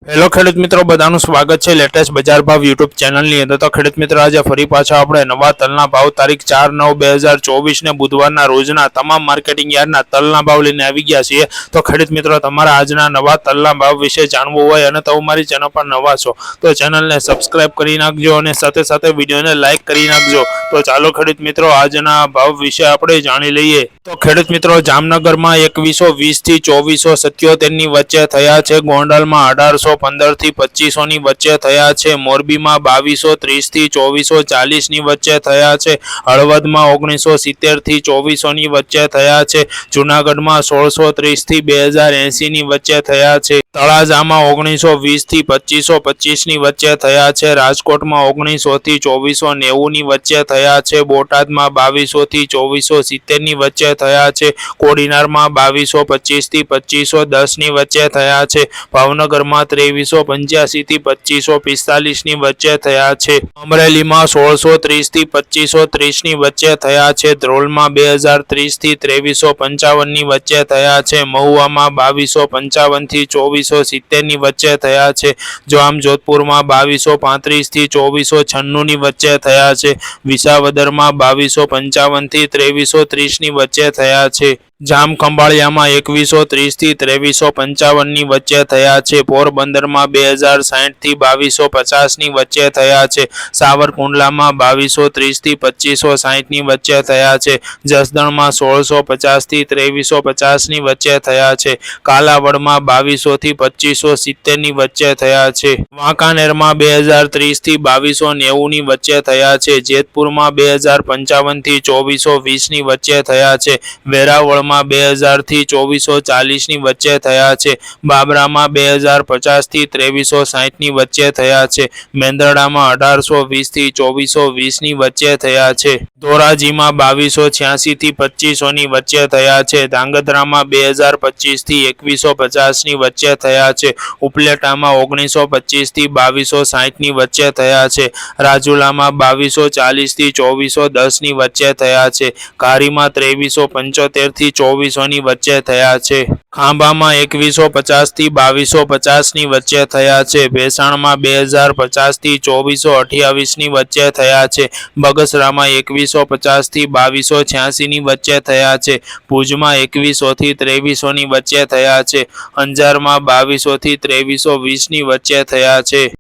Hello ખેડૂત મિત્રો, બધાનું સ્વાગત છે લેટેસ્ટ બજાર ભાવ યુટ્યુબ ચેનલની અંદર। તો ખેડૂત મિત્રો, આજે ફરી પાછા આપણે નવા તલના ભાવ તારીખ 4/9/2024 ને બુધવારના રોજના તમામ માર્કેટિંગ યાર્ડના તલના ભાવ લઈને આવી ગયા છીએ। તો ખેડૂત મિત્રો, તમારા આજના નવા તલના ભાવ વિશે જાણવું હોય અને તો મારી ચેનલ પર નવા છો તો ચેનલને સબસ્ક્રાઇબ કરી નાખજો અને સાથે સાથે વિડીયોને લાઇક કરી નાખજો। તો ચાલો ખેડૂત મિત્રો, આજના ભાવ વિશે આપણે જાણી લઈએ। તો ખેડૂત મિત્રો, જામનગરમાં 2120 થી 2477 ની વચ્ચે થયા છે। ગોંડલમાં 1815 થી 2500 ની વચ્ચે થયા છે। મોરબીમાં 2230 થી 2440 ની વચ્ચે થયા છે। હળવદમાં 1970 થી 2400 ની વચ્ચે થયા છે। જૂનાગઢમાં 1630 થી 2080 ની વચ્ચે થયા છે। તળાજામાં 1920 થી 2525 ની વચ્ચે થયા છે। રાજકોટમાં 1900 થી 2490 ની વચ્ચે થયા છે। બોટાદમાં 2200 થી 2470 ની વચ્ચે થયા છે। કોડીનારમાં 2225 થી 2510 ની વચ્ચે થયા છે। ભાવનગરમાં 2385 થી 2545 ની વચ્ચે થયા છે। અમરેલીમાં 1630 થી 2530 ની વચ્ચે થયા છે। ધ્રોલમાં 2030 થી 2355 ની વચ્ચે થયા છે। મહુવામાં 2255 થી 2470 ની વચ્ચે થયા છે। જામજોધપુરમાં 2235 થી 2496 ની વચ્ચે થયા છે। વિસાવદરમાં 2255 થી 2330 ની વચ્ચે થયા છે। જામખંભાળિયામાં 2130 થી 2355 ની વચ્ચે થયા છે। પોરબંદરમાં 2060 થી 2250 ની વચ્ચે થયા છે। સાવરકુંડલામાં 2230 થી 2560 ની વચ્ચે થયા છે। જસદણમાં 1650 થી 2350 ની વચ્ચે થયા છે। કાલાવડમાં 2200 થી 2570 ની વચ્ચે થયા છે। વાંકાનેરમાં 2030 થી 2290 ની વચ્ચે થયા છે। જેતપુરમાં 2055 થી 2420 ની વચ્ચે થયા છે। વેરાવળમાં 2000 થી 2440 ની વચ્ચે થયા છે। બાબરામાં 2050 થી 2360 ની વચ્ચે થયા છે। મેંદરડામાં 1820 થી 2420 ની વચ્ચે થયા છે। ધોરાજીમાં 2286 થી 2500 ની વચ્ચે થયા છે। ધાંગધ્રામાં 2025 થી 2150 ની વચ્ચે થયા છે। ઉપલેટામાં 1925 થી 2260 ની વચ્ચે થયા છે। રાજુલામાં 2240 થી 2410 ની વચ્ચે થયા છે। કારીમાં 2375 થી 2400 ની વચ્ચે થયા છે। ખાંભામાં 2150 થી 2250 ની વચ્ચે થયા છે। ભેસાણમાં 2050 થી 2428 ની વચ્ચે થયા છે। બગસરામાં 2150 થી 2286 ની વચ્ચે થયા છે। ભુજમાં 2100 થી 2300 ની વચ્ચે થયા છે। અંજારમાં 2200 થી 2320 ની વચ્ચે થયા છે।